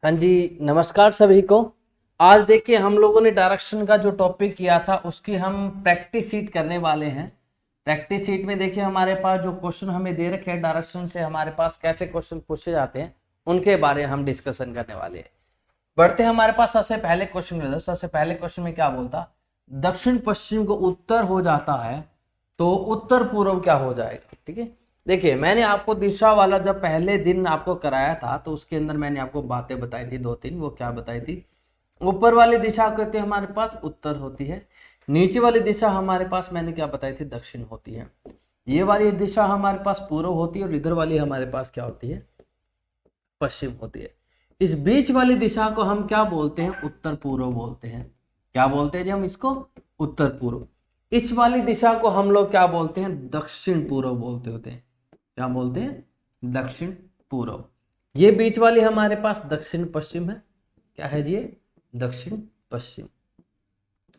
हाँ जी, नमस्कार सभी को। आज देखिए हम लोगों ने डायरेक्शन का जो टॉपिक किया था उसकी हम प्रैक्टिस शीट करने वाले हैं। प्रैक्टिस शीट में देखिए हमारे पास जो क्वेश्चन हमें दे रखे हैं डायरेक्शन से हमारे पास कैसे क्वेश्चन पूछे जाते हैं उनके बारे में हम डिस्कशन करने वाले हैं। बढ़ते हैं हमारे पास सबसे पहले क्वेश्चन में। सबसे पहले क्वेश्चन में क्या बोलता, दक्षिण पश्चिम को उत्तर हो जाता है तो उत्तर पूर्व क्या हो जाएगा। ठीक है, देखिए मैंने आपको दिशा वाला जब पहले दिन आपको कराया था तो उसके अंदर मैंने आपको बातें बताई थी दो तीन। वो क्या बताई थी, ऊपर वाली दिशा कहते हैं हमारे पास उत्तर होती है, नीचे वाली दिशा हमारे पास मैंने क्या बताई थी दक्षिण होती है, ये वाली दिशा हमारे पास पूर्व होती है और इधर वाली हमारे पास क्या होती है पश्चिम होती है। इस बीच वाली दिशा को हम क्या बोलते हैं, उत्तर पूर्व बोलते हैं। क्या बोलते हैं जी हम इसको, उत्तर पूर्व। इस वाली दिशा को हम लोग क्या बोलते हैं, दक्षिण पूर्व बोलते होते हैं। क्या बोलते हैं, दक्षिण पूर्व। ये बीच वाली हमारे पास दक्षिण पश्चिम है। क्या है जी, ये दक्षिण पश्चिम।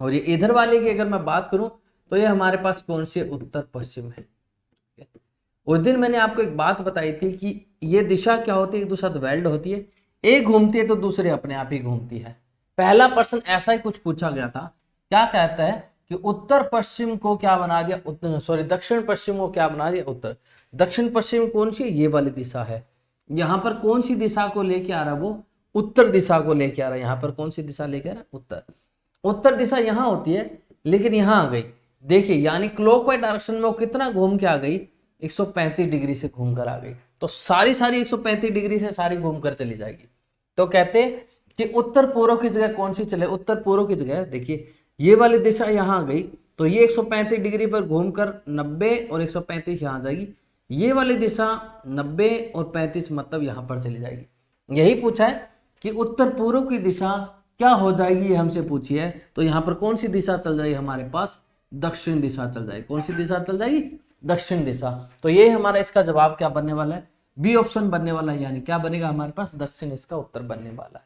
और ये इधर वाले की अगर मैं बात करूं तो ये हमारे पास कौन सी उत्तर पश्चिम है। उस दिन मैंने आपको एक बात बताई थी कि ये दिशा क्या होती है, एक दूसरे साथ वेल्ड होती है, एक घूमती है तो दूसरे अपने आप ही घूमती है। पहला प्रश्न ऐसा ही कुछ पूछा गया था, क्या कहता है कि उत्तर पश्चिम को क्या बना दिया, दक्षिण पश्चिम को क्या बना दिया उत्तर। दक्षिण पश्चिम कौन सी, ये वाली दिशा है। यहाँ पर कौन सी दिशा को लेके आ रहा है, वो उत्तर दिशा को लेके आ रहा है। यहाँ पर कौन सी दिशा लेके आ रहा है, उत्तर। उत्तर दिशा यहाँ होती है लेकिन यहाँ आ गई। देखिए यानी क्लॉकवाइज डायरेक्शन में वो कितना घूम के आ गई, 135 डिग्री से घूमकर आ गई। तो सारी 135 डिग्री से सारी घूमकर चली जाएगी। तो कहते कि उत्तर पूर्व की जगह कौन सी चले, उत्तर पूर्व की जगह देखिए ये वाली दिशा यहाँ आ गई तो ये 135 डिग्री पर घूमकर 90 और 135 यहाँ आ जाएगी। ये वाली दिशा 90 और 35 मतलब यहाँ पर चली जाएगी। यही पूछा है कि उत्तर पूर्व की दिशा क्या हो जाएगी, ये हमसे पूछी है। तो यहाँ पर कौन सी दिशा चल जाएगी हमारे पास, दक्षिण दिशा चल जाएगी। कौन सी दिशा चल जाएगी, दक्षिण दिशा। तो ये हमारा इसका जवाब क्या बनने वाला है, बी ऑप्शन बनने वाला है। यानी क्या बनेगा हमारे पास, दक्षिण इसका उत्तर बनने वाला है।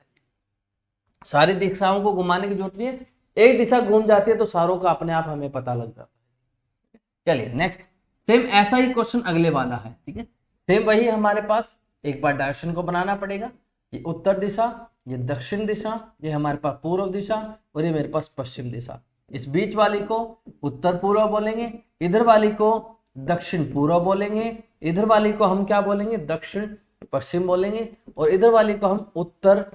सारी दिशाओं को घुमाने की जरूरत नहीं है, एक दिशा घूम जाती है तो सारों का अपने आप हमें पता लग जाता है। चलिए नेक्स्ट, सेम ऐसा ही क्वेश्चन अगले वाला है। ठीक है, सेम वही हमारे पास, एक बार डायरेक्शन को बनाना पड़ेगा। ये उत्तर दिशा, ये दक्षिण दिशा, ये हमारे पास पूर्व दिशा और ये मेरे पास पश्चिम दिशा। इस बीच वाली को उत्तर पूर्व बोलेंगे, इधर वाली को दक्षिण पूर्व बोलेंगे, इधर वाली को हम क्या बोलेंगे, दक्षिण पश्चिम बोलेंगे, और इधर वाली को हम उत्तर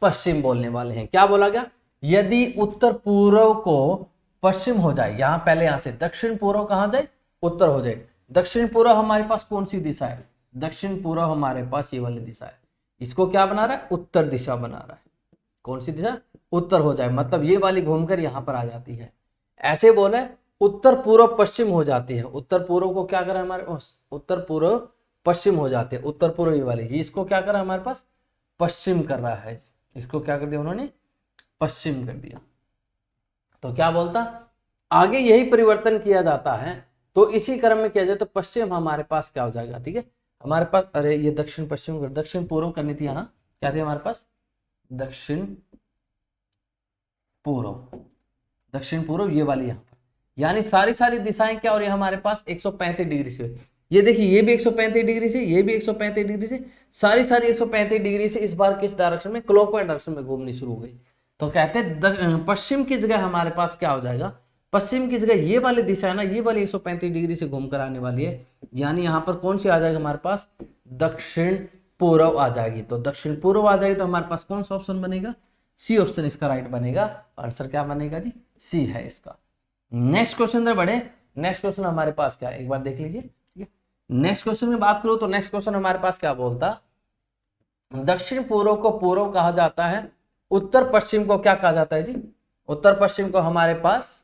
पश्चिम बोलने वाले हैं। क्या बोला गया, यदि उत्तर पूर्व को पश्चिम हो जाए, यहां पहले यहां से दक्षिण पूर्व कहां जाए, उत्तर हो जाए। दक्षिण पूर्व हमारे पास कौन सी दिशा है, दक्षिण पूर्व हमारे पास ये वाली दिशा है। इसको क्या बना रहा है, उत्तर दिशा बना रहा है। कौन सी दिशा, उत्तर हो जाए मतलब ये वाली घूमकर यहां पर आ जाती है। ऐसे बोले उत्तर पूर्व पश्चिम हो जाती है। उत्तर पूर्व को क्या करा हमारे, उत्तर पूर्व पश्चिम हो जाते हैं। उत्तर पूर्व ये वाली, इसको क्या करा हमारे पास, पश्चिम कर रहा है। इसको क्या कर दिया उन्होंने, पश्चिम कर दिया। तो क्या बोलता, आगे यही परिवर्तन किया जाता है तो इसी क्रम में किया जाए तो पश्चिम हमारे पास क्या हो जाएगा। ठीक है, हमारे पास, अरे ये दक्षिण पश्चिम कर, दक्षिण पूर्व करनी थी, यहाँ क्या थी हमारे पास, दक्षिण पूर्व। दक्षिण पूर्व ये वाली यहाँ पर, यानी सारी सारी दिशाएं क्या हो रही है हमारे पास 135 डिग्री से। ये देखिए ये भी 135 डिग्री से, ये भी 135 डिग्री से, सारी सारी 135 डिग्री से इस बार किस डायरेक्शन में, क्लॉकवाइज डायरेक्शन में घूमनी शुरू हो गई। तो कहते हैं पश्चिम की जगह हमारे पास क्या हो जाएगा, पश्चिम की जगह ये वाली दिशा है ना, ये वाली 135 डिग्री से घूमकर आने वाली है। यानी यहाँ पर कौन सी आ जाएगा हमारे पास, दक्षिण पूर्व आ जाएगी। तो दक्षिण पूर्व आ जाएगी तो हमारे पास कौन सा ऑप्शन बनेगा, सी ऑप्शन इसका राइट बनेगा। आंसर क्या बनेगा जी, सी है इसका। नेक्स्ट क्वेश्चन में बढ़े। नेक्स्ट क्वेश्चन हमारे पास क्या है, एक बार देख लीजिए। ठीक है, नेक्स्ट क्वेश्चन में बात करूं तो नेक्स्ट क्वेश्चन हमारे पास क्या बोलता, दक्षिण पूर्व को पूर्व कहा जाता है, उत्तर पश्चिम को क्या कहा जाता है जी, उत्तर पश्चिम को हमारे पास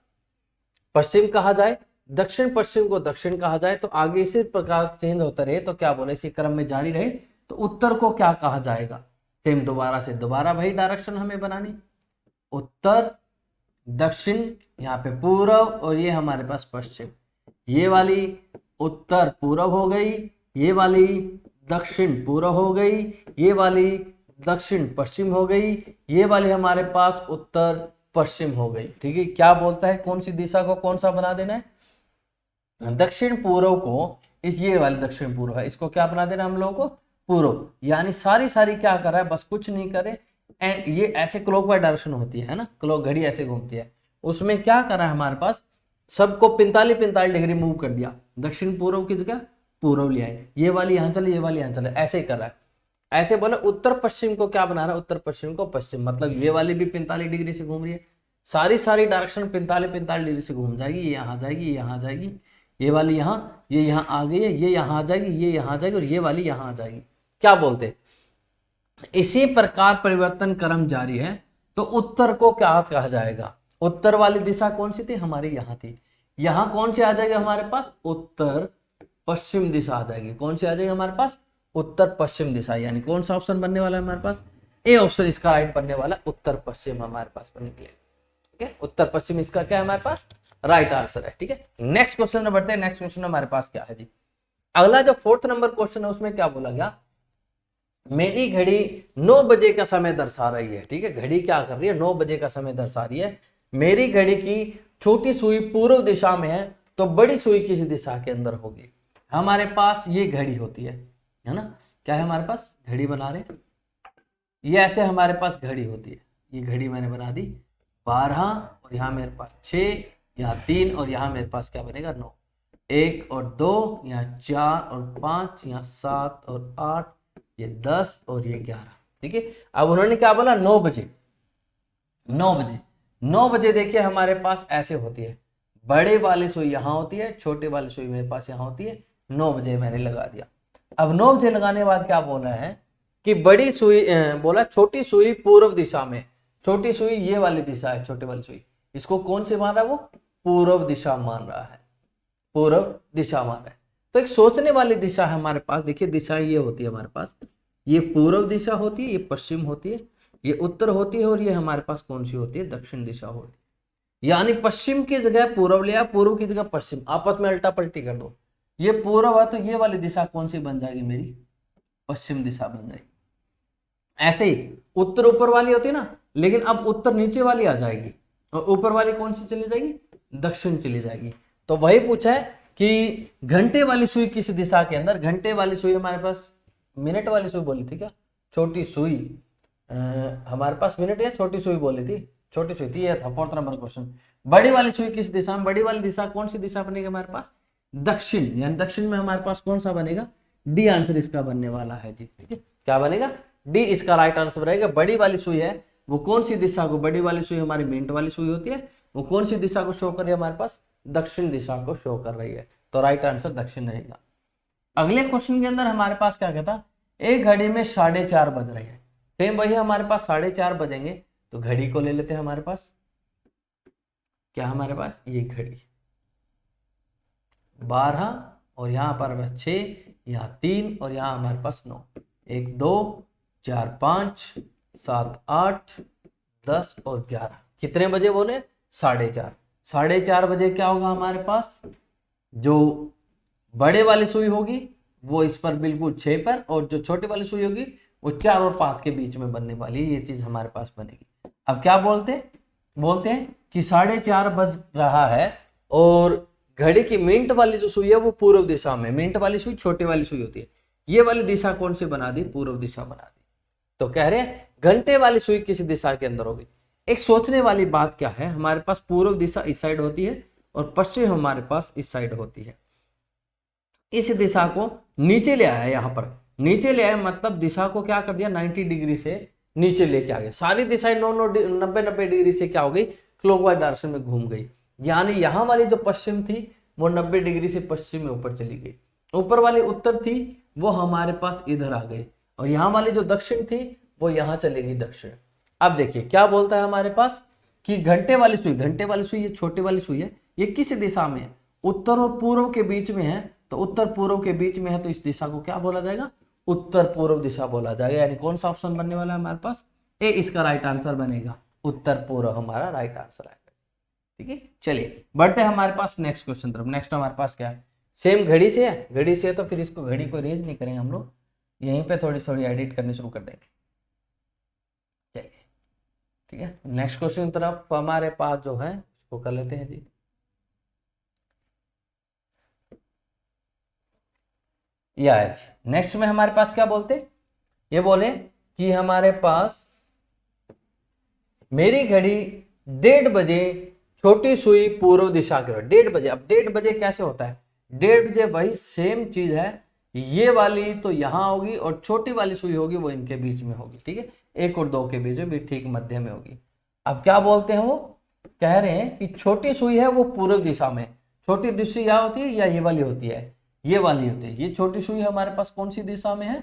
पश्चिम कहा जाए, दक्षिण पश्चिम को दक्षिण कहा जाए। तो आगे इसी प्रकार चेंज होता रहे तो क्या बोले, इसी क्रम में जारी रहे तो उत्तर को क्या कहा जाएगा। सेम दोबारा से दोबारा वही डायरेक्शन हमें बनानी, उत्तर दक्षिण, यहाँ पे पूर्व और ये हमारे पास पश्चिम। ये वाली उत्तर पूर्व हो गई, ये वाली दक्षिण पूर्व हो गई, ये वाली दक्षिण पश्चिम हो गई, ये वाली हमारे पास उत्तर पश्चिम हो गई। ठीक है, क्या बोलता है कौन सी दिशा को कौन सा बना देना है, दक्षिण पूर्व को, इस ये वाली दक्षिण पूर्व है, इसको क्या बना देना हम लोगों को, पूर्व, यानी सारी सारी क्या कर रहा है, बस कुछ नहीं करे। एंड ये ऐसे क्लॉकवाइज डायरेक्शन होती है ना, क्लॉक घड़ी ऐसे घूमती है, उसमें क्या कर रहा है हमारे पास, सबको 45-45 डिग्री मूव कर दिया, दक्षिण पूर्व की जगह पूर्व ले आए, ये वाली यहाँ चले, ये वाली यहाँ चले, ऐसे ही कर रहा है। ऐसे बोले उत्तर पश्चिम को क्या बना रहा है, उत्तर पश्चिम को पश्चिम, मतलब ये वाली भी 45 डिग्री से घूम रही है, सारी सारी डायरेक्शन 45-45 डिग्री से घूम जाएगी, ये यहाँ जाएगी, ये यहाँ जाएगी, ये वाली यहाँ, ये यहाँ आ गई है, ये यहाँ आ जाएगी, ये यहाँ आ जाएगी, और ये वाली यहाँ आ जाएगी। क्या बोलते हैं, इसी प्रकार परिवर्तन क्रम जारी है। तो उत्तर को क्या कहा जाएगा, उत्तर वाली दिशा कौन सी थी हमारी, यहाँ थी, यहाँ कौन सी आ जाएगी हमारे पास, उत्तर पश्चिम दिशा आ जाएगी। कौन सी आ जाएगी हमारे पास, उत्तर पश्चिम दिशा, यानी कौन सा ऑप्शन बनने वाला है हमारे पास, ए ऑप्शन इसका राइट बनने वाला, उत्तर पश्चिम हमारे पास बनने के लिए। ठीक है, उत्तर पश्चिम इसका क्या है हमारे पास, राइट आंसर है। ठीक है, नेक्स्ट क्वेश्चन में बढ़ते हैं। नेक्स्ट क्वेश्चन हमारे पास क्या है जी, अगला जो 4th नंबर क्वेश्चन है उसमें क्या बोला गया, मेरी घड़ी 9 बजे का समय दर्शा रही है। ठीक है, घड़ी क्या कर रही है, 9 बजे का समय दर्शा रही है, मेरी घड़ी की छोटी सुई पूर्व दिशा में है, तो बड़ी सुई किस दिशा के अंदर होगी। हमारे पास ये घड़ी होती है ना, क्या है हमारे पास, घड़ी बना रहे, ये ऐसे हमारे पास घड़ी होती है, ये घड़ी मैंने बना दी 12, और यहाँ मेरे पास 6, यहाँ 3, और यहाँ मेरे पास क्या बनेगा 9, 1 और 2, यहाँ 4 और 5, यहाँ 7 और 8, ये 10 और ये 11। ठीक है, अब उन्होंने क्या बोला 9 बजे, 9 बजे, 9 बजे देखिए हमारे पास ऐसे होती है, बड़े वाली सुई यहाँ होती है, छोटे वाली सुई मेरे पास यहाँ होती है, 9 बजे मैंने लगा दिया। अब 9 बजे लगाने के बाद क्या बोला है कि बड़ी सुई बोला छोटी सुई पूर्व दिशा में, छोटी सुई ये वाली दिशा है, छोटी वाली सुई, इसको कौन से मान रहा है वो, पूर्व दिशा मान रहा है, पूर्व दिशा मान रहा है। तो एक सोचने वाली दिशा है हमारे पास, देखिए दिशा ये होती है हमारे पास, ये पूर्व दिशा होती है, ये पश्चिम होती है, ये उत्तर होती है, और ये हमारे पास कौन सी होती है, दक्षिण दिशा होती है। यानी पश्चिम की जगह पूर्व लिया, पूर्व की जगह पश्चिम, आपस में उल्टा पलटी कर दो, ये पूर्व है तो ये वाली दिशा कौन सी बन जाएगी मेरी, पश्चिम दिशा बन जाएगी। ऐसे ही उत्तर ऊपर वाली होती है ना, लेकिन अब उत्तर नीचे वाली आ जाएगी, और ऊपर वाली कौन सी चली जाएगी, दक्षिण चली जाएगी। तो वही पूछा है कि घंटे वाली सुई किस दिशा के अंदर, घंटे वाली सुई हमारे पास, मिनट वाली सुई बोली थी क्या, छोटी सुई हमारे पास मिनट या छोटी सुई बोली थी, छोटी सुई थी, ये था 4th नंबर क्वेश्चन। बड़ी वाली सुई किस दिशा में, बड़ी वाली दिशा कौन सी दिशा बनेगी हमारे पास, दक्षिण, यानी दक्षिण में हमारे पास कौन सा बनेगा, डी आंसर इसका बनने वाला है जी। ठीक है, क्या बनेगा, डी इसका राइट आंसर रहेगा। बड़ी वाली सुई है वो कौन सी दिशा को, बड़ी वाली सुई हमारी मिनट वाली सुई होती है, वो कौन सी दिशा को शो कर रही है हमारे पास, दक्षिण दिशा को शो कर रही है, तो राइट आंसर दक्षिण रहेगा। अगले क्वेश्चन के अंदर हमारे पास क्या कहता, एक घड़ी में 4:30 बज रही है, सेम वही हमारे पास 4:30 बजेंगे, तो घड़ी को ले लेते हैं हमारे पास, क्या हमारे पास ये घड़ी 12, और यहाँ पर 6, यहाँ 3, और यहाँ हमारे पास 9, 1 2 4 5 7 8 10 और 11, कितने बजे बोले, 4:30, 4:30 बजे क्या होगा हमारे पास, जो बड़े वाली सुई होगी वो इस पर बिल्कुल 6 पर, और जो छोटी वाली सुई होगी वो 4 और 5 के बीच में बनने वाली है, ये चीज हमारे पास बनेगी। अब क्या बोलते हैं कि 4:30 बज रहा है, और घड़ी की मिनट वाली जो सुई है वो पूर्व दिशा में, मिनट वाली सुई छोटी वाली सुई होती है, ये वाली दिशा कौन सी बना दी, पूर्व दिशा बना दी। तो कह रहे हैं घंटे वाली सुई किस दिशा के अंदर होगी। एक सोचने वाली बात क्या है, हमारे पास पूर्व दिशा इस साइड होती है, और पश्चिम हमारे पास इस साइड होती है। इस दिशा को नीचे ले आया, यहाँ पर नीचे ले आया, मतलब दिशा को क्या कर दिया, 90 डिग्री से नीचे लेके आ गया, सारी दिशाएं 90 डिग्री से क्या हो गई, क्लॉकवाइज डायरेक्शन में घूम गई। यानी यहाँ वाली जो पश्चिम थी वो 90 डिग्री से पश्चिम में ऊपर चली गई, ऊपर वाली उत्तर थी वो हमारे पास इधर आ गई, और यहाँ वाली जो दक्षिण थी वो यहाँ चलेगी दक्षिण। अब देखिए क्या बोलता है हमारे पास कि घंटे वाली सुई ये छोटी वाली सुई है, ये किस दिशा में है, उत्तर और पूर्व के बीच में है, तो उत्तर पूर्व के बीच में है, तो इस दिशा को क्या बोला जाएगा, उत्तर पूर्व दिशा बोला जाएगा। यानी कौन सा ऑप्शन बनने वाला है हमारे पास, ए इसका राइट आंसर बनेगा, उत्तर पूर्व हमारा राइट आंसर आएगा। ठीक है, चलिए बढ़ते हैं हमारे पास नेक्स्ट क्वेश्चन तरफ। नेक्स्ट हमारे पास क्या है, सेम घड़ी से है, तो फिर इसको घड़ी को रेज नहीं करेंगे हम लोग, यहीं पे थोड़ी थोड़ी एडिट करनी शुरू कर देंगे। चलिए ठीक है, नेक्स्ट क्वेश्चन की तरफ हमारे पास जो है इसको कर लेते हैं जी। या एच। नेक्स्ट में हमारे पास क्या बोलते, ये बोले कि हमारे पास मेरी घड़ी 1:30 बजे छोटी सुई पूर्व दिशा की ओर। 1:30 बजे, अब 1:30 बजे कैसे होता है, 1:30 बजे भाई सेम चीज है, ये वाली तो यहां होगी और छोटी वाली सुई होगी वो इनके बीच में होगी, ठीक है, 1 और 2 के बीच में भी ठीक मध्य में होगी। अब क्या बोलते हैं, वो कह रहे हैं कि छोटी सुई है वो पूर्व दिशा में, छोटी सुई यह होती है या ये वाली होती है, ये वाली होती है। ये छोटी सुई हमारे पास कौन सी दिशा में है,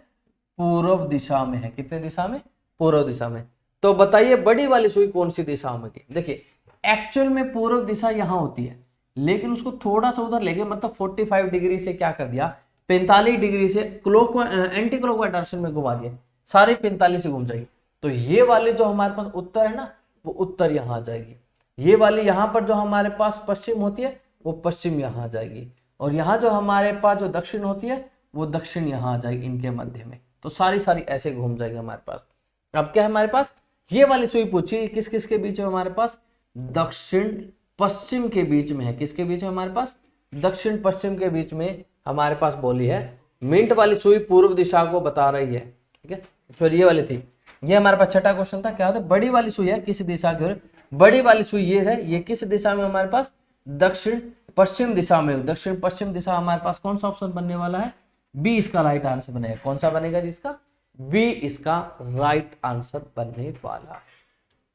पूर्व दिशा में है। कितने दिशा में, पूर्व दिशा में। तो बताइए बड़ी वाली सुई कौन सी दिशा में होगी। देखिए एक्चुअल में पूर्व दिशा यहां होती है, लेकिन उसको थोड़ा सा उधर लेके मतलब 45 डिग्री से क्या कर दिया, 45 डिग्री से क्लॉक एंटी क्लॉकवाइज डायरेक्शन में घुमा दिया, सारी 45 से घूम जाएगी। तो ये वाली जो हमारे पास उत्तर है ना, वो उत्तर यहाँ आ जाएगी। ये वाली यहाँ पर जो हमारे पास पश्चिम होती है वो पश्चिम यहाँ आ जाएगी, और यहाँ जो हमारे पास जो दक्षिण होती है वो दक्षिण यहाँ आ जाएगी इनके मध्य में। तो सारी ऐसे घूम जाएगी हमारे पास। अब क्या है हमारे पास, ये वाली सुई पूछी किस किस के बीच में, हमारे पास दक्षिण पश्चिम के बीच में है। किसके बीच में हमारे पास, दक्षिण पश्चिम के बीच में हमारे पास बोली है। मिंट वाली सुई पूर्व दिशा को बता रही है, ठीक है। फिर ये वाली थी, ये हमारे पास छठा क्वेश्चन था। क्या होता है, बड़ी वाली सुई है किस दिशा की ओर, बड़ी वाली सुई ये है, ये किस दिशा में हमारे पास, दक्षिण पश्चिम दिशा में। दक्षिण पश्चिम दिशा हमारे पास कौन सा ऑप्शन बनने वाला है, बी इसका राइट आंसर बनेगा। कौन सा बनेगा जिसका, बी इसका राइट आंसर बनने वाला है,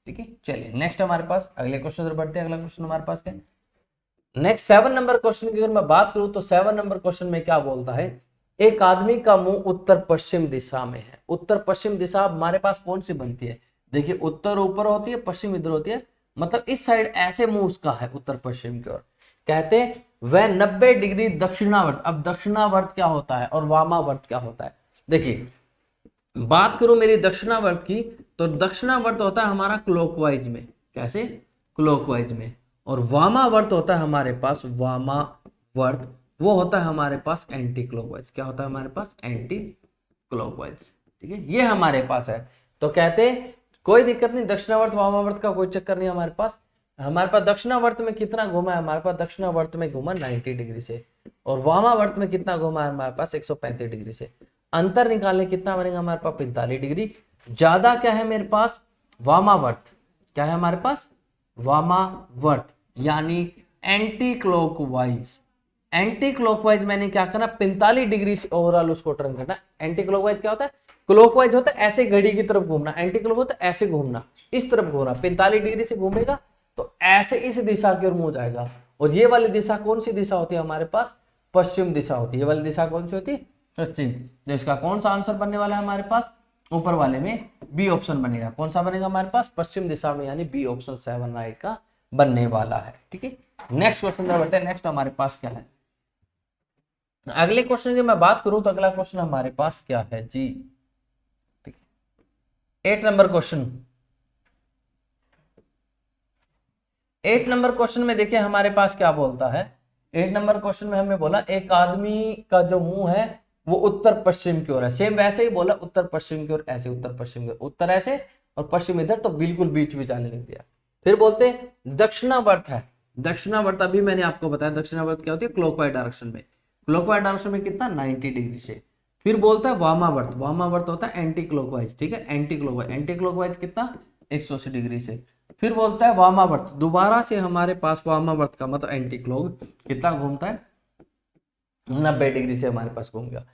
ठीक है। चलिए नेक्स्ट हमारे पास अगले क्वेश्चन बढ़ते हैं। अगला क्वेश्चन हमारे पास क्या है, नेक्स्ट 7 नंबर क्वेश्चन की अगर मैं बात करूं तो 7 नंबर क्वेश्चन में क्या बोलता है, एक आदमी का मुंह उत्तर पश्चिम दिशा में है। उत्तर पश्चिम दिशा हमारे पास कौन सी बनती है, देखिए उत्तर ऊपर होती है, पश्चिम इधर होती है, मतलब इस साइड ऐसे मुंह उसका है उत्तर पश्चिम की ओर। कहते हैं वह 90 डिग्री दक्षिणावर्त। अब दक्षिणावर्त क्या होता है और वामावर्त क्या होता है, देखिए बात करूं मेरी दक्षिणावर्त की, तो दक्षिणावर्त होता है हमारा क्लॉकवाइज में, कैसे, क्लॉकवाइज में। और वामावर्त होता है हमारे पास, वामावर्त वो होता है हमारे पास एंटी क्लॉकवाइज। क्या होता है हमारे पास, एंटी क्लॉकवाइज, ठीक है, ये हमारे पास है। तो कहते कोई दिक्कत नहीं, दक्षिणावर्त वामावर्त का कोई चक्कर नहीं हमारे पास। हमारे पास दक्षिणावर्त में कितना घुमा है, हमारे पास दक्षिणावर्त में घुमा 90 डिग्री से, और वामावर्त में कितना घुमा है हमारे पास 135 डिग्री से। अंतर निकालने कितना बनेगा हमारे पास 45 डिग्री। ज्यादा क्या है मेरे पास, वामावर्त। क्या है हमारे पास, वामावर्त यानी एंटी क्लॉकवाइज। एंटी क्लॉकवाइज मैंने क्या करना, 45 डिग्री से ओवरऑल उसको टर्न करना। एंटी क्लॉकवाइज क्या होता है, क्लॉकवाइज होता है ऐसे घड़ी की तरफ घूमना, एंटी क्लॉक होता है ऐसे घूमना, इस तरफ घूमना। 45 डिग्री से घूमेगा तो ऐसे इस दिशा की ओर मुंह जाएगा। और ये वाली दिशा कौन सी दिशा होती है हमारे पास, पश्चिम दिशा होती है। ये वाली दिशा कौन सी होती है, पश्चिम। तो इसका कौन सा आंसर बनने वाला है हमारे पास, ऊपर वाले में बी ऑप्शन बनेगा। कौन सा बनेगा हमारे पास, पश्चिम दिशा में, यानी बी ऑप्शन 7 राइट का बनने वाला है, ठीक है। नेक्स्ट क्वेश्चन में बढ़ते हैं। नेक्स्ट हमारे पास क्या है, अगले क्वेश्चन की मैं बात करूं तो अगला क्वेश्चन हमारे पास क्या है जी, ठीक है, 8 नंबर क्वेश्चन। 8 नंबर क्वेश्चन में देखिए हमारे पास क्या बोलता है। 8 नंबर क्वेश्चन में हमें बोला एक आदमी का जो मुंह है वो उत्तर पश्चिम की ओर है। सेम वैसे ही बोला उत्तर पश्चिम की ओर, ऐसे उत्तर पश्चिम की ओर, उत्तर ऐसे और पश्चिम इधर, तो बिल्कुल बीच में जाने लग दिया। फिर बोलते दक्षिणावर्त है। दक्षिणावर्त अभी मैंने आपको बताया दक्षिणावर्त क्या होती है, क्लॉकवाइज डायरेक्शन में। क्लॉकवाइज डायरेक्शन में कितना, 90 डिग्री से। फिर बोलता है वामावर्त। वामावर्त होता है एंटी क्लॉकवाइज, ठीक है, एंटी क्लॉकवाइज। एंटी क्लॉकवाइज कितना, 180 डिग्री से। फिर बोलता है वामावर्त, दोबारा से हमारे पास वामावर्त का मतलब एंटी क्लॉक कितना घूमता है, 90 डिग्री से हमारे पास घूम गया।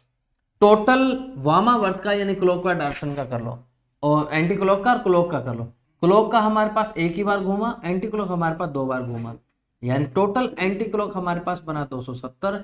टोटल वामावर्त का यानी क्लॉकवाइज डायरेक्शन का कर लो, और एंटी क्लॉक का और क्लॉक का कर लो। क्लॉक का हमारे पास एक ही बार घूमा, एंटी क्लॉक हमारे पास 2 बार घूमा, यानी टोटल एंटी क्लॉक हमारे पास बना 270,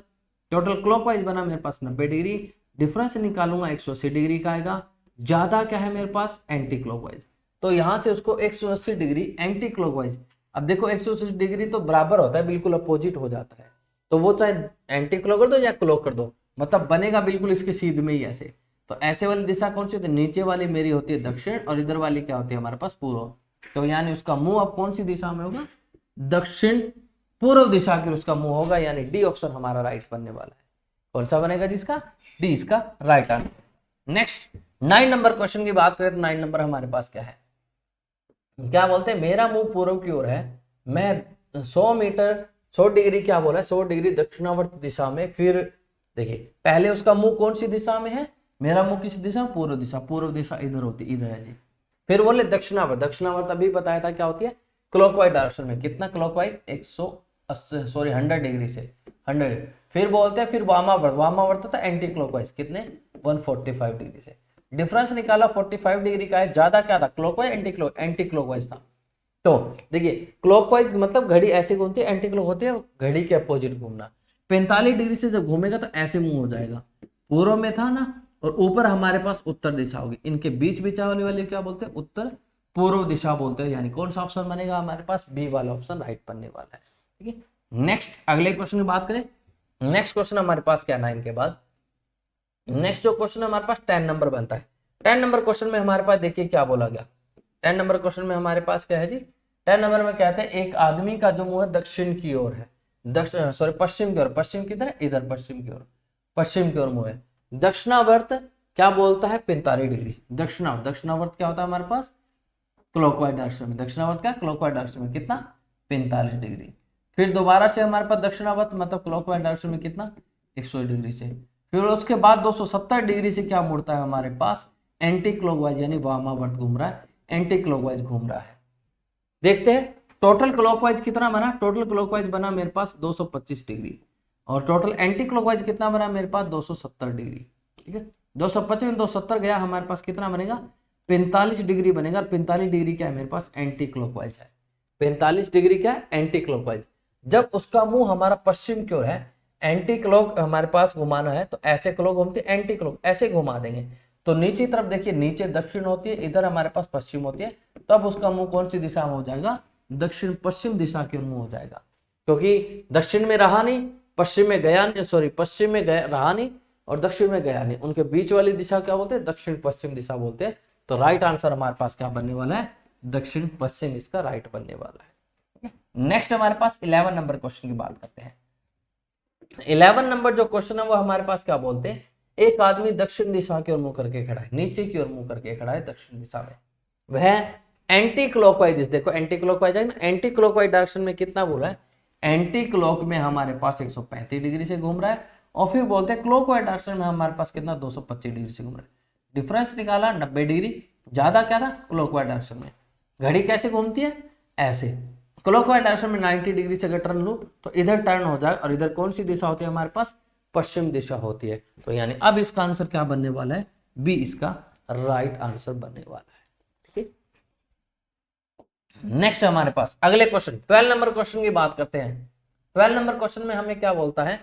टोटल क्लॉकवाइज बना मेरे पास 90 डिग्री। डिफरेंस निकालूंगा 180 डिग्री का आएगा। ज्यादा क्या है मेरे पास, एंटी क्लॉकवाइज, तो यहां से उसको 180 डिग्री एंटी क्लॉकवाइज। अब देखो 180 डिग्री तो बराबर होता है, बिल्कुल अपोजिट हो जाता है, तो वो चाहे एंटी क्लॉक कर दो या क्लॉक कर दो, मतलब बनेगा बिल्कुल इसके सीध में ही ऐसे। तो ऐसे वाली दिशा कौन सी होती है, नीचे वाली मेरी होती है दक्षिण, और इधर वाली क्या होती है हमारे पास, पूर्व। तो यानी उसका मुंह अब कौन सी दिशा में होगा, दक्षिण पूर्व दिशा की उसका मुंह होगा, यानी डी ऑप्शन हमारा राइट बनने वाला है। कौन सा बनेगा जिसका, डी इसका right answer. Next 9 number question की बात करें तो 9 नंबर हमारे पास क्या है, क्या बोलते हैं मेरा मुंह पूर्व की ओर है, मैं 100 मीटर 100 डिग्री क्या बोला है, 100 डिग्री दक्षिणावर्त दिशा में, फिर देखिए पहले उसका मुंह कौन सी दिशा में है, मेरा मुंह किस दिशा, पूर्व दिशा, पूर्व दिशा इधर होती, इधर है जी। फिर बोले दक्षिणावर्त, दक्षिणावर्त अभी बताया था क्या होती है, क्लॉकवाइज डायरेक्शन में, कितना क्लॉकवाइज 100 डिग्री से 100। फिर बोलते हैं फिर वामावर्त, वामावर्त था एंटी क्लॉकवाइज, कितने 145 डिग्री से। डिफरेंस निकाला 45 डिग्री का है, ज्यादा क्या था क्लॉकवाइज एंटी क्लॉकवाइज था। तो देखिए क्लॉकवाइज मतलब घड़ी ऐसे घूमती है, एंटी क्लॉक होती है घड़ी के अपोजिट घूमना। 45 डिग्री से जब घूमेगा तो ऐसे मुंह हो जाएगा, पूर्व में था ना, और ऊपर हमारे पास उत्तर दिशा होगी, इनके बीच बीच वाले क्या बोलते हैं, उत्तर पूर्व दिशा बोलते हैं। यानी कौन सा ऑप्शन बनेगा हमारे पास, बी वाला ऑप्शन राइट बनने वाला है। ठीक है, नेक्स्ट अगले क्वेश्चन की बात करें। नेक्स्ट क्वेश्चन हमारे पास क्या 9 के बाद नेक्स्ट जो क्वेश्चन हमारे पास 10 नंबर बनता है। 10 नंबर क्वेश्चन में हमारे पास देखिए क्या बोला गया। 10 नंबर क्वेश्चन में हमारे पास क्या है जी, 10 नंबर में कहते हैं एक आदमी का जो मुंह है दक्षिण की ओर है, पश्चिम की ओर, पश्चिम किधर, इधर पश्चिम की ओर, पश्चिम की ओर मुंह है। दक्षिणावर्त क्या बोलता है 45 डिग्री। दक्षिणावर्त, दक्षिणावर्त क्या होता है हमारे पास क्लॉकवाइज डायरेक्शन में, दक्षिणावर्त का क्लॉकवाइज डायरेक्शन में कितना 45 डिग्री। फिर दोबारा से हमारे पास दक्षिणावर्त मतलब क्लॉकवाइज डायरेक्शन में कितना 100 डिग्री से। फिर उसके बाद 270 डिग्री से क्या मुड़ता है हमारे पास एंटी क्लॉकवाइज, यानी वामावर्त घूम रहा है, एंटी क्लॉकवाइज घूम रहा है। देखते हैं टोटल क्लॉकवाइज कितना बना, टोटल क्लॉकवाइज बना मेरे पास 225 डिग्री, और टोटल एंटी क्लॉकवाइज कितना बना मेरे पास 270 डिग्री। ठीक है, 225 में 270 गया, हमारे पास कितना बनेगा 45 डिग्री बनेगा। और 45 डिग्री क्या है मेरे पास एंटी क्लॉकवाइज है। 45 डिग्री क्या है एंटी क्लॉकवाइज। जब उसका मुंह हमारा पश्चिम की ओर है, एंटी क्लॉक हमारे पास घुमाना है, तो ऐसे क्लॉक घूमती है, एंटी क्लॉक ऐसे घुमा देंगे। तो नीचे तरफ देखिए, नीचे दक्षिण होती है, इधर हमारे पास पश्चिम होती है, तब उसका मुंह कौन सी दिशा में हो जाएगा, दक्षिण पश्चिम दिशा की ओर मुंह हो जाएगा। क्योंकि दक्षिण में रहा नहीं, पश्चिम में गया नहीं, पश्चिम में गया रहा नहीं और दक्षिण में गया नहीं, उनके बीच वाली दिशा क्या बोलते हैं, दक्षिण पश्चिम दिशा बोलते हैं। तो राइट आंसर हमारे पास क्या बनने वाला है, दक्षिण पश्चिम इसका राइट बनने वाला है। नेक्स्ट हमारे पास 11 नंबर क्वेश्चन की बात करते हैं। 11 नंबर जो क्वेश्चन है वो हमारे पास क्या बोलते हैं, एक आदमी दक्षिण दिशा की ओर मुंह करके खड़ा है, नीचे की ओर मुंह करके खड़ा है दक्षिण दिशा में, वह एंटी क्लॉकवाइज, देखो एंटी क्लॉकवाइज है ना, एंटी क्लॉकवाइज डायरेक्शन में कितना बोल रहा है, एंटी क्लॉक में हमारे पास 135 डिग्री से घूम रहा है, और फिर बोलते हैं क्लॉकवाइज डायरेक्शन में हमारे पास कितना 225 डिग्री से घूम रहा है। डिफरेंस निकाला 90 डिग्री, ज्यादा क्या था क्लॉकवाइज डायरेक्शन में। घड़ी कैसे घूमती है ऐसे, क्लॉकवाइज डायरेक्शन में 90 डिग्री से अगर टर्न लूं तो इधर टर्न हो जाए, और इधर कौन सी दिशा होती है हमारे पास, पश्चिम दिशा होती है। तो यानी अब इसका आंसर क्या बनने वाला है, बी इसका राइट आंसर बनने वाला है। ठीक है, नेक्स्ट हमारे पास अगले क्वेश्चन 12 नंबर क्वेश्चन की बात करते हैं। 12 नंबर क्वेश्चन में हमें क्या बोलता है,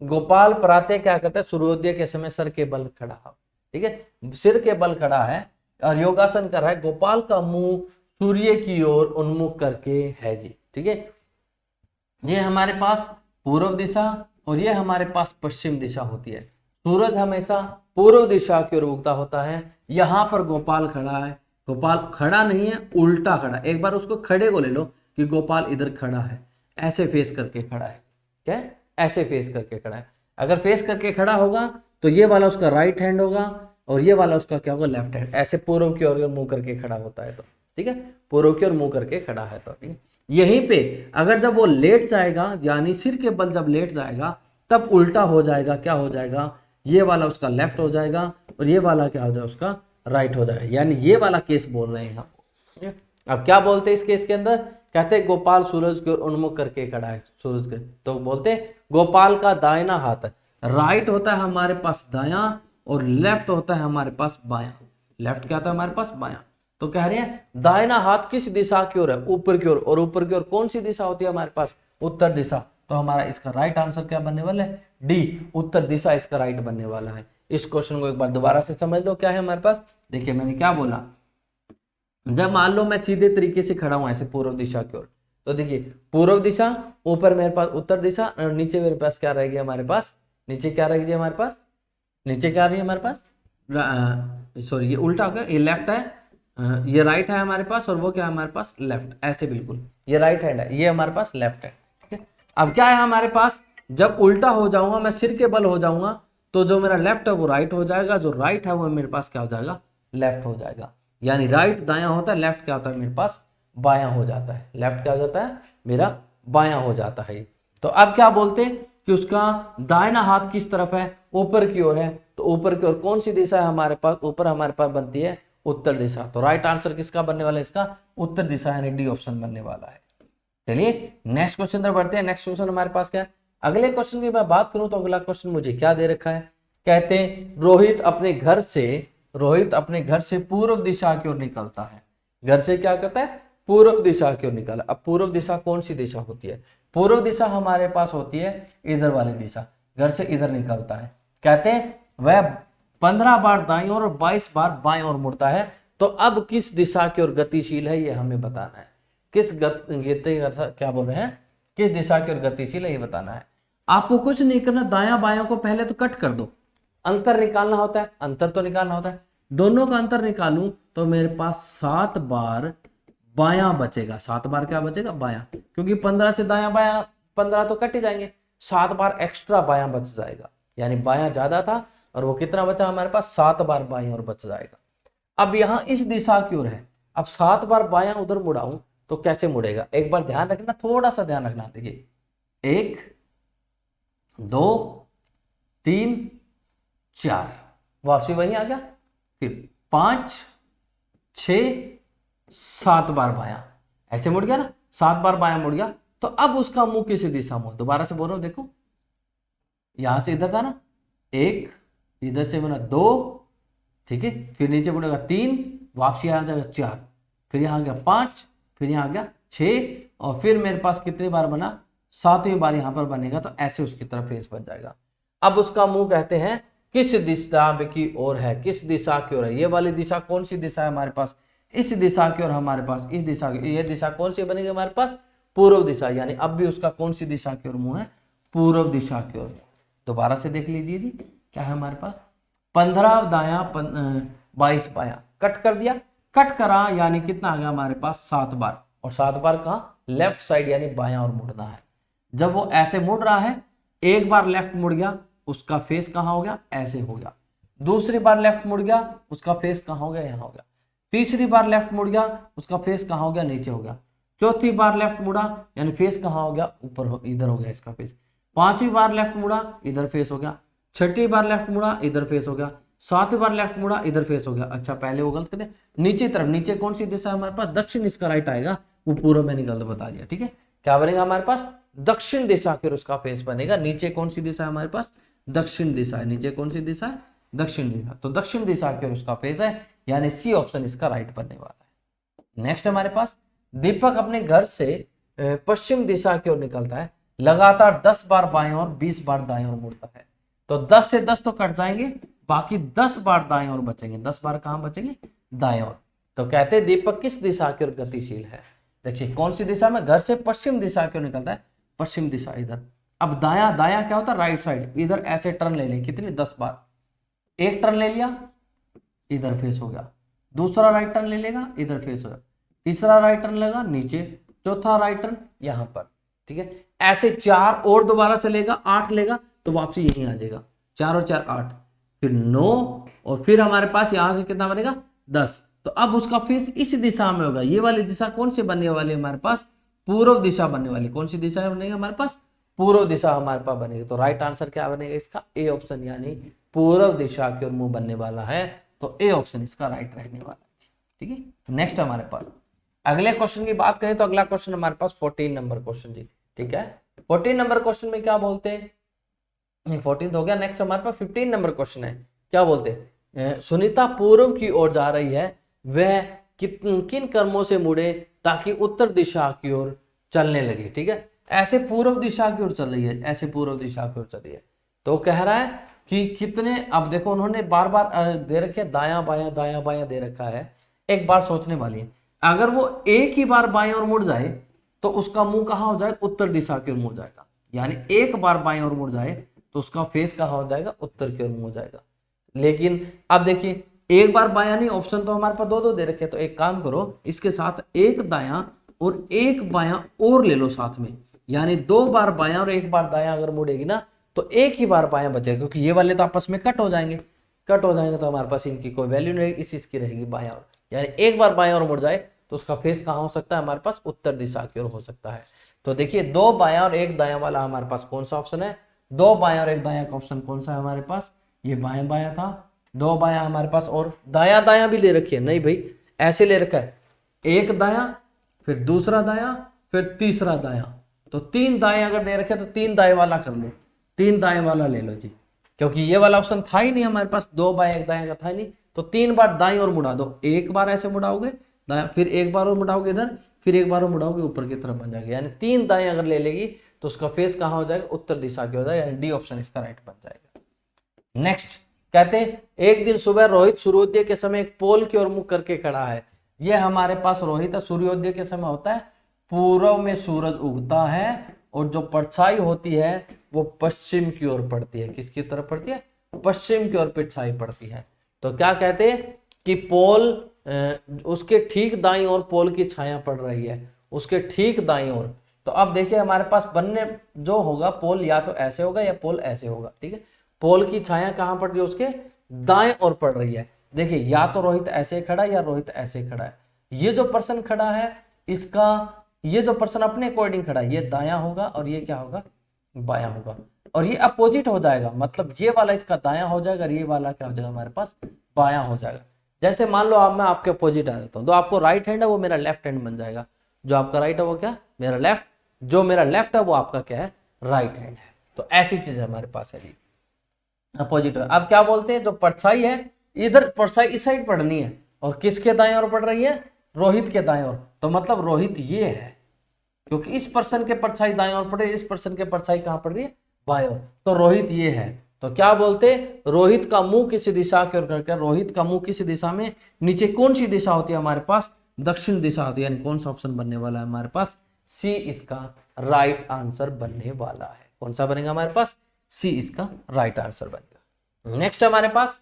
गोपाल प्रातः क्या करते हैं, सूर्योदय के समय सर के बल खड़ा, ठीक है सिर के बल खड़ा है और योगासन कर रहा है, गोपाल का मुंह सूर्य की ओर उन्मुख करके है जी। ठीक है, ये हमारे पास पूर्व दिशा और ये हमारे पास पश्चिम दिशा होती है। सूरज हमेशा पूर्व दिशा की ओर उगता होता है। यहाँ पर गोपाल खड़ा है, गोपाल खड़ा नहीं है, उल्टा खड़ा। एक बार उसको खड़े को ले लो कि गोपाल इधर खड़ा है, ऐसे फेस करके खड़ा है, क्या ऐसे फेस करके खड़ा है। अगर फेस करके खड़ा होगा तो ये वाला उसका राइट हैंड होगा और ये वाला उसका क्या होगा लेफ्ट हैंड, ऐसे पूर्व की ओर मुंह करके खड़ा होता है। तो ठीक है, पूर्व की ओर मुंह करके खड़ा है। तो ठीक है, यहीं पे अगर जब वो लेट जाएगा, यानी सिर के बल जब लेट जाएगा तब उल्टा हो जाएगा, क्या हो जाएगा, ये वाला उसका लेफ्ट हो जाएगा और ये वाला क्या हो जाएगा उसका राइट हो जाएगा। यानी ये वाला केस बोल रहे हैं हम। अब क्या बोलते हैं इस केस के अंदर, कहते हैं गोपाल सूरज की ओर उन्मुख करके खड़ा है, सूरज के, तो बोलते हैं गोपाल का दाहिना हाथ राइट होता है हमारे पास दायां और लेफ्ट होता है हमारे पास बायां। लेफ्ट क्या होता है हमारे पास बायां। तो कह रहे हैं दाहिना हाथ किस दिशा की ओर है, ऊपर की ओर, और ऊपर की ओर कौन सी दिशा होती है हमारे पास, उत्तर दिशा। तो हमारा इसका राइट आंसर क्या बनने वाला है, डी, उत्तर दिशा इसका राइट बनने वाला है। इस क्वेश्चन को एक बार दोबारा से समझ लो क्या है हमारे पास। देखिए मैंने क्या बोला, जब मान लो मैं सीधे तरीके से खड़ा हूं ऐसे पूर्व दिशा की ओर, तो देखिए पूर्व दिशा, ऊपर मेरे पास उत्तर दिशा और नीचे मेरे पास क्या रहेगी हमारे पास, नीचे क्या रहेगी हमारे पास, नीचे क्या रही है हमारे पास, सॉरी ये उल्टा हो गया, ये लेफ्ट है, ये राइट है हमारे पास, और वो क्या है हमारे पास लेफ्ट, ऐसे बिल्कुल ये राइट हैंड है, ये हमारे पास लेफ्ट है। ठीक है, अब क्या है हमारे पास, जब उल्टा हो जाऊंगा मैं सिर के बल हो जाऊंगा तो जो मेरा लेफ्ट है वो राइट हो जाएगा, जो राइट है वो मेरे पास क्या हो जाएगा, लेफ्ट हो जाएगा। यानी राइट दायां होता है, लेफ्ट क्या होता है मेरे पास बायां हो जाता है, लेफ्ट क्या हो जाता है मेरा बायां हो जाता है। तो अब क्या बोलते हैं कि उसका दाहिना हाथ किस तरफ है, ऊपर की ओर है, तो ऊपर की ओर कौन सी दिशा है हमारे पास, ऊपर हमारे पास बनती है उत्तर दिशा। तो राइट आंसर किसका बनने वाला है, इसका उत्तर दिशा यानी डी ऑप्शन बनने वाला है। चलिए नेक्स्ट क्वेश्चन तरफ बढ़ते हैं। नेक्स्ट क्वेश्चन हमारे पास क्या है, अगले क्वेश्चन की मैं बात करूं तो अगला क्वेश्चन मुझे क्या दे रखा है, कहते हैं रोहित अपने घर से पूर्व दिशा की ओर निकलता है। घर से क्या करता है, पूर्व दिशा की ओर निकला। अब पूर्व दिशा कौन सी दिशा होती है, पूर्व दिशा हमारे पास होती है इधर वाली दिशा, घर से इधर निकलता है। कहते हैं वह 15 बार दाईं ओर और 22 बार बाएं ओर मुड़ता है। तो अब किस दिशा की ओर गतिशील है ये हमें बताना है। क्या बोल रहे हैं, किस दिशा की ओर गतिशील है ये बताना है। आपको कुछ नहीं करना, दायां बायां को पहले तो कट कर दो, अंतर निकालना होता है, अंतर तो निकालना होता है। दोनों का अंतर निकालूं तो मेरे पास 7 बार बायां बचेगा। 7 बार क्या बचेगा, बायां, क्योंकि 15 से दायां बायां 15 तो कट ही जाएंगे, 7 बार एक्स्ट्रा बायां बच जाएगा, यानी बायां ज्यादा था और वो कितना बचा हमारे पास, 7 बार बायां और बच जाएगा। अब यहाँ इस दिशा की ओर है, अब 7 बार बायां उधर मुड़ाऊं तो कैसे मुड़ेगा, एक बार ध्यान रखना, थोड़ा सा ध्यान रखना। देखिए 1 2 3 4 वापसी वहीं आ गया, फिर 5 6 7 बार बायां, ऐसे मुड़ गया ना, 7 बार बायां मुड़ गया। तो अब उसका मुंह किस दिशा में, दोबारा से बोल रहा हूं, देखो यहां से इधर था ना, 1, इधर से बना 2, ठीक है, फिर नीचे मुड़ेगा 3, वापसी आ जाएगा 4, फिर यहां आ गया 5, फिर यहां आ गया 6, और फिर मेरे पास कितनी बार बना, 7वीं बार यहां पर बनेगा। तो ऐसे उसकी तरफ फेस बन जाएगा। अब उसका मुंह कहते हैं किस दिशा की ओर है, किस दिशा की ओर है, ये वाली दिशा कौन सी दिशा है हमारे पास, इस दिशा की ओर हमारे पास, इस दिशा की, ये दिशा कौन सी बनेगी हमारे पास, पूर्व दिशा, यानी अब भी उसका कौन सी दिशा की ओर मुंह है, पूर्व दिशा की ओर। दोबारा से देख लीजिए जी, क्या है हमारे पास, 15 दाया 22 बाया, कट कर दिया, कट करा यानी कितना आ गया हमारे पास, 7 बार, और 7 बार कहाँ, लेफ्ट साइड यानी बायां और मुड़ना है। जब वो ऐसे मुड़ रहा है, एक बार लेफ्ट मुड़ गया, उसका फेस कहाँ हो गया, ऐसे हो गया। दूसरी बार लेफ्ट मुड़ गया, उसका फेस कहाँ हो गया, यहाँ हो गया। तीसरी बार लेफ्ट मुड़ गया, उसका फेस कहाँ हो गया, नीचे हो गया। चौथी बार लेफ्ट मुड़ा यानी फेस कहाँ हो गया, ऊपर इधर हो गया इसका फेस। 5वीं बार लेफ्ट मुड़ा, इधर फेस हो गया। 6ठी बार लेफ्ट मुड़ा, इधर फेस हो गया। 7वीं बार लेफ्ट मुड़ा, इधर फेस हो गया। अच्छा पहले वो गलत कर दिया, नीचे तरफ, नीचे कौन सी दिशा है हमारे पास, दक्षिण, इसका राइट आएगा, वो पूर्व मैंने गलत बता दिया, ठीक है। क्या बनेगा हमारे पास, दक्षिण दिशा की ओर उसका फेस बनेगा। नीचे कौन सी दिशा है हमारे पास, दक्षिण दिशा है, नीचे कौन सी दिशा है, दक्षिण दिशा, तो दक्षिण दिशा की ओर उसका फेस है, यानी सी ऑप्शन इसका राइट बनने वाला है। नेक्स्ट हमारे पास, दीपक अपने घर से पश्चिम दिशा की ओर निकलता है, लगातार 10 बार बाएं और 20 बार दाएं ओर मुड़ता है। तो 10 से 10 तो कट जाएंगे, बाकी 10 बार दाएं ओर बचेंगे। 10 बार कहां बचेंगे, दाएं ओर। तो कहते हैं दीपक किस दिशा की ओर गतिशील है। देखिए कौन सी दिशा में, घर से पश्चिम दिशा की ओर निकलता है, पश्चिम दिशा इधर। अब दाया, दाया क्या होता है, राइट साइड, इधर ऐसे टर्न ले लें, कितनी, 10 बार। एक टर्न ले लिया, इधर फेस हो गया। दूसरा राइट टर्न ले लेगा, इधर फेस हो गया। तीसरा राइट टर्न लेगा, नीचे। चौथा राइट टर्न यहां पर, ठीक है। ऐसे 4 और दोबारा से लेगा, 8 लेगा, तो वापसी यहीं आ जाएगा। 4 और 4 8, फिर 9, और फिर हमारे पास यहां से कितना बनेगा, 10। तो अब उसका फेस इस दिशा में होगा। ये वाली दिशा कौन सी बनने वाली है हमारे पास, पूर्व दिशा बनने वाली। कौन सी दिशा बनेगी हमारे पास, पूर्व दिशा हमारे पास बनेगी। तो राइट आंसर क्या बनेगा इसका, ए ऑप्शन, यानी पूर्व दिशा की ओर मुंह बनने वाला है। तो ए ऑप्शन इसका राइट रहने वाला है, ठीक है। नेक्स्ट हमारे पास अगले क्वेश्चन की बात करें तो अगला क्वेश्चन हमारे पास 14 नंबर क्वेश्चन जी, ठीक है। 14 नंबर क्वेश्चन में क्या बोलते हैं, 14 हो गया। नेक्स्ट हमारे पास 15 नंबर क्वेश्चन है। क्या बोलते हैं, सुनीता पूर्व की ओर जा रही है, वह किन कर्मों से मुड़े ताकि उत्तर दिशा की ओर चलने लगे, ठीक है। ऐसे पूर्व दिशा की ओर चल रही है, ऐसे पूर्व दिशा की ओर चल रही है। तो कह रहा है कि कितने, अब देखो उन्होंने बार बार दे रखे, दायां बायां दे रखा है। एक बार सोचने वाली है, अगर वो एक ही बार बाएं ओर मुड़ जाए तो उसका मुंह कहाँ हो जाएगा, उत्तर दिशा की ओर मुड़ जाएगा। यानी एक बार बाएं ओर मुड़ जाए तो उसका फेस कहाँ हो जाएगा, उत्तर की ओर मुड़ जाएगा। लेकिन अब देखिए, एक बार बायां नहीं, ऑप्शन तो हमारे पास 2 दे रखे। तो एक काम करो, इसके साथ एक दायां और एक बायां और ले लो साथ में, यानी 2 बार बायां और 1 बार दायां अगर मुड़ेगी ना तो एक ही बार बायां बचेगा, क्योंकि ये वाले तो आपस में कट हो जाएंगे। कट हो जाएंगे तो हमारे पास इनकी कोई वैल्यू नहीं रहेगी, इस की रहेगी बायां ओर। यानी एक बार बायां ओर मुड़ जाए तो उसका फेस कहाँ हो सकता है हमारे पास, उत्तर दिशा की ओर हो सकता है। तो देखिए 2 बायां और 1 दायां वाला हमारे पास कौन सा ऑप्शन है, दो बायां और एक दायां का ऑप्शन कौन सा है हमारे पास, ये बायां बायां था, दो बायां हमारे पास और दायां दायां भी ले रखी है, नहीं भाई ऐसे ले रखा है, एक दायां फिर दूसरा दायां फिर तीसरा दायां, तो तीन दाएं अगर दे रखे तो तीन दाएं वाला कर लो, तीन दाएं वाला ले लो जी, क्योंकि ये वाला ऑप्शन था ही नहीं हमारे पास, दो बाएं एक दाएं का था ही नहीं, तो तीन बार दाएं और मुड़ा दो, एक बार ऐसे मुड़ाओगे दाएं, फिर एक बार और मुड़ाओगे इधर, फिर एक बार और मुड़ाओगे ऊपर की तरफ बन जाएगा, यानी तीन दाएं अगर ले लेगी तो उसका फेस कहाँ हो जाएगा, उत्तर दिशा की हो जाएगा, यानी डी ऑप्शन इसका राइट बन जाएगा। नेक्स्ट कहते हैं एक दिन सुबह रोहित सूर्योदय के समय एक पोल की ओर मुख करके खड़ा है, ये हमारे पास रोहित सूर्योदय के समय होता है, पूर्व में सूरज उगता है और जो परछाई होती है वो पश्चिम की ओर पड़ती है, किसकी तरफ पड़ती है, पश्चिम की ओर परछाई पड़ती है, तो क्या कहते हैं कि पोल उसके ठीक दाईं ओर पोल की छाया पड़ रही है, उसके ठीक दाईं ओर, तो अब देखिए हमारे पास बनने जो होगा पोल या तो ऐसे होगा या पोल ऐसे होगा, ठीक है, पोल की छाया कहां पड़ रही है, उसके दाएं ओर पड़ रही है, देखिए या तो रोहित ऐसे खड़ा है या रोहित ऐसे खड़ा है, ये जो पर्सन खड़ा है इसका, ये जो पर्सन अपने अकॉर्डिंग खड़ा है ये दायां होगा और ये क्या होगा, बायां होगा, और ये अपोजिट हो जाएगा, मतलब ये वाला इसका दायां हो जाएगा और ये वाला क्या हो जाएगा हमारे पास बायां हो जाएगा। जैसे मान लो आप मैं आपके अपोजिट आ जाता हूँ, तो आपको राइट हैंड है वो मेरा लेफ्ट हैंड बन जाएगा, जो आपका राइट है वो क्या मेरा लेफ्ट, जो मेरा लेफ्ट है वो आपका क्या है राइट हैंड है, तो ऐसी चीज हमारे पास है जी, अपोजिट है। अब क्या बोलते हैं जो परछाई है, इधर परछाई इस साइड पड़नी है और किसके दाएं ओर पड़ रही है, रोहित के दाएं ओर, तो मतलब रोहित ये है, क्योंकि इस पर्सन के परछाई दाएं ओर पड़ रही है, इस पर्सन के परछाई कहां पड़ रही है बाएं ओर, तो रोहित ये है, तो क्या बोलते रोहित का मुंह किसी दिशा की ओर करके, रोहित का मुंह किसी दिशा में, नीचे कौन सी दिशा होती है हमारे पास, दक्षिण दिशा होती है, यानी कौन सा ऑप्शन बनने वाला है हमारे पास, सी इसका राइट आंसर बनने वाला है, कौन सा बनेगा हमारे पास, सी इसका राइट आंसर बनेगा। नेक्स्ट हमारे पास